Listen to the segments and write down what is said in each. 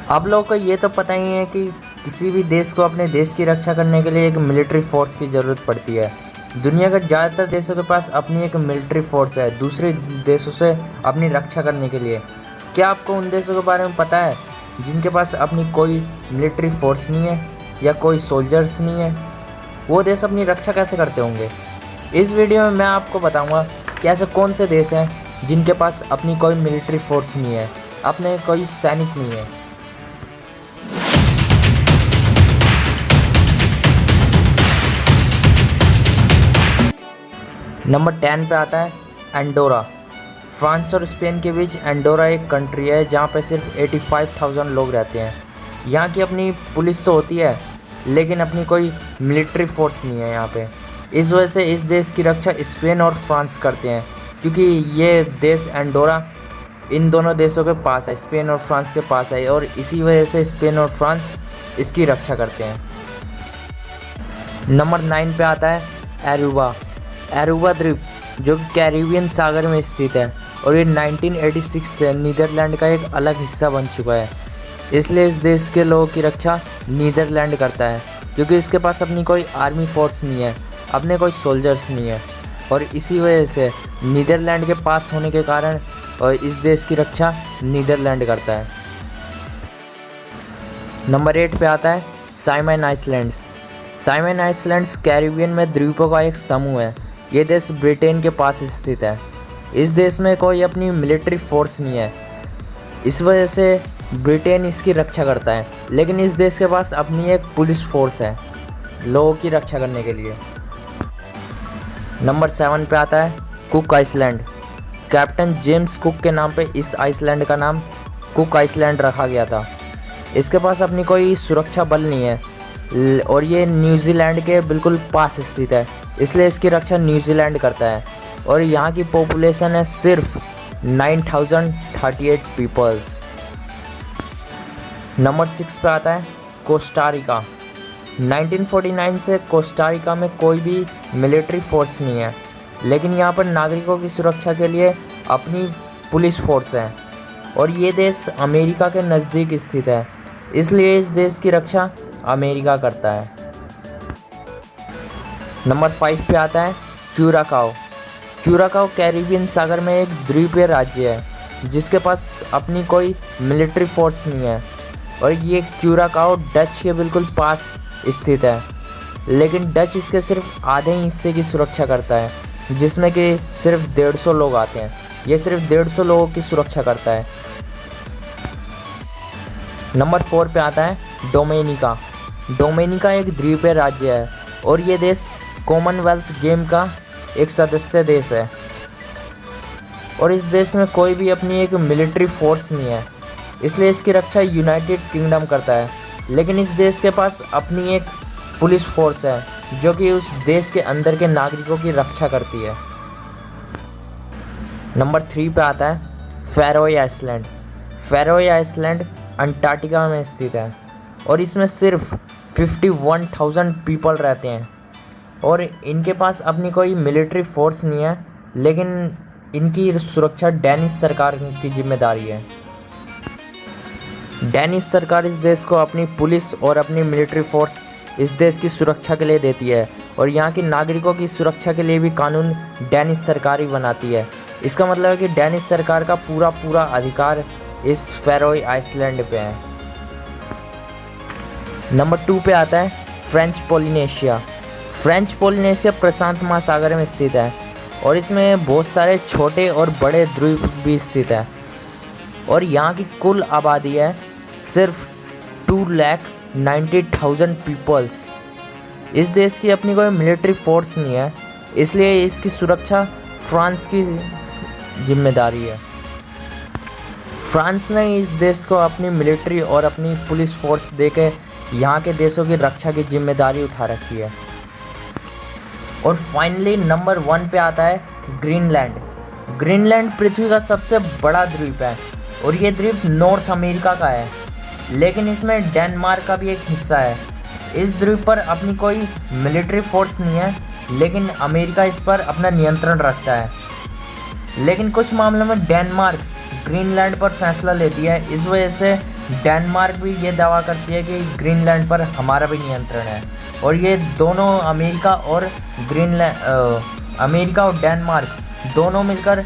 आप लोगों को ये तो पता ही है कि किसी भी देश को अपने देश की रक्षा करने के लिए एक मिलिट्री फोर्स की ज़रूरत पड़ती है। दुनिया के ज़्यादातर देशों के पास अपनी एक मिलिट्री फोर्स है दूसरे देशों से अपनी रक्षा करने के लिए। क्या आपको उन देशों के बारे में पता है जिनके पास अपनी कोई मिलिट्री फोर्स नहीं है या कोई सोल्जर्स नहीं है? वो देश अपनी रक्षा कैसे करते होंगे? इस वीडियो में मैं आपको बताऊंगा कि ऐसे कौन से देश हैं जिनके पास अपनी कोई मिलिट्री फोर्स नहीं है, अपने कोई सैनिक नहीं है। नंबर 10 पे आता है एंडोरा। फ्रांस और स्पेन के बीच एंडोरा एक कंट्री है जहाँ पे सिर्फ 85,000 लोग रहते हैं। यहाँ की अपनी पुलिस तो होती है लेकिन अपनी कोई मिलिट्री फोर्स नहीं है यहाँ पे। इस वजह से इस देश की रक्षा स्पेन और फ्रांस करते हैं, क्योंकि ये देश एंडोरा इन दोनों देशों के पास है, स्पेन और फ्रांस के पास है, और इसी वजह से स्पेन और फ्रांस इसकी रक्षा करते हैं। नंबर 9 पे आता है एरुबा। एरुबा द्वीप जो कि कैरिबियन सागर में स्थित है और ये 1986 से नीदरलैंड का एक अलग हिस्सा बन चुका है। इसलिए इस देश के लोगों की रक्षा नीदरलैंड करता है, क्योंकि इसके पास अपनी कोई आर्मी फोर्स नहीं है, अपने कोई सोल्जर्स नहीं है, और इसी वजह से नीदरलैंड के पास होने के कारण और इस देश की रक्षा नीदरलैंड करता है। नंबर 8 पे आता है Simon islands. Simon islands Caribbean में द्वीपों का एक समूह है। ये देश ब्रिटेन के पास स्थित है। इस देश में कोई अपनी मिलिट्री फोर्स नहीं है, इस वजह से ब्रिटेन इसकी रक्षा करता है, लेकिन इस देश के पास अपनी एक पुलिस फोर्स है लोगों की रक्षा करने के लिए। नंबर 7 पे आता है Cook Iceland. Captain James Cook के नाम पे इस आइसलैंड का नाम कुक आइसलैंड रखा गया था। इसके पास अपनी कोई सुरक्षा बल नहीं है और ये न्यूजीलैंड के बिल्कुल पास स्थित है, इसलिए इसकी रक्षा न्यूजीलैंड करता है, और यहाँ की पॉपुलेशन है सिर्फ 9038 पीपल्स। नंबर 6 पे आता है कोस्टा रिका। 1949 से कोस्टा रिका में कोई भी मिलिट्री फोर्स नहीं है, लेकिन यहाँ पर नागरिकों की सुरक्षा के लिए अपनी पुलिस फोर्स है, और ये देश अमेरिका के नज़दीक स्थित है, इसलिए इस देश की रक्षा अमेरिका करता है। नंबर 5 पे आता है क्यूराकाओ। क्यूराकाओ कैरिबियन सागर में एक द्वीपीय राज्य है जिसके पास अपनी कोई मिलिट्री फोर्स नहीं है, और ये क्यूराकाओ डच के बिल्कुल पास स्थित है, लेकिन डच इसके सिर्फ आधे हिस्से की सुरक्षा करता है, जिसमें कि सिर्फ 150 लोग आते हैं। ये सिर्फ 150 लोगों की सुरक्षा करता है। नंबर 4 पे आता है डोमिनिका। डोमिनिका एक द्वीपीय राज्य है और ये देश कॉमनवेल्थ गेम का एक सदस्य देश है, और इस देश में कोई भी अपनी एक मिलिट्री फोर्स नहीं है, इसलिए इसकी रक्षा यूनाइटेड किंगडम करता है, लेकिन इस देश के पास अपनी एक पुलिस फोर्स है जो कि उस देश के अंदर के नागरिकों की रक्षा करती है। नंबर 3 पे आता है फैरोए आइसलैंड। फैरोए आइसलैंड अंटार्कटिका में स्थित है और इसमें सिर्फ 51,000 पीपल रहते हैं, और इनके पास अपनी कोई मिलिट्री फोर्स नहीं है, लेकिन इनकी सुरक्षा डेनिश सरकार की जिम्मेदारी है। डेनिश सरकार इस देश को अपनी पुलिस और अपनी मिलिट्री फोर्स इस देश की सुरक्षा के लिए देती है, और यहाँ के नागरिकों की सुरक्षा के लिए भी कानून डेनिश सरकार ही बनाती है। इसका मतलब है कि डेनिश सरकार का पूरा अधिकार इस फैरोए आइसलैंड पे है। नंबर 2 पे आता है फ्रेंच पोलिनेशिया। फ्रेंच पोलिनेशिया प्रशांत महासागर में स्थित है और इसमें बहुत सारे छोटे और बड़े द्वीप भी स्थित है, और यहाँ की कुल आबादी है सिर्फ 2,90,000 पीपल्स। इस देश की अपनी कोई मिलिट्री फोर्स नहीं है, इसलिए इसकी सुरक्षा फ्रांस की जिम्मेदारी है। फ्रांस ने इस देश को अपनी मिलिट्री और अपनी पुलिस फोर्स देके यहाँ के देशों की रक्षा की जिम्मेदारी उठा रखी है। और फाइनली नंबर 1 पे आता है ग्रीनलैंड। ग्रीनलैंड पृथ्वी का सबसे बड़ा द्वीप है और ये द्वीप नॉर्थ अमेरिका का है, लेकिन इसमें डेनमार्क का भी एक हिस्सा है। इस द्वीप पर अपनी कोई मिलिट्री फोर्स नहीं है, लेकिन अमेरिका इस पर अपना नियंत्रण रखता है। लेकिन कुछ मामलों में डेनमार्क ग्रीनलैंड पर फैसला लेती है, इस वजह से डेनमार्क भी ये दावा करती है कि ग्रीनलैंड पर हमारा भी नियंत्रण है, और ये दोनों अमेरिका और डेनमार्क दोनों मिलकर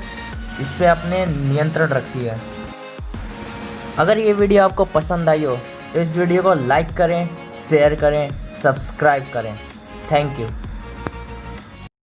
इस पे अपने नियंत्रण रखती है। अगर ये वीडियो आपको पसंद आई हो तो इस वीडियो को लाइक करें, शेयर करें, सब्सक्राइब करें। Thank you.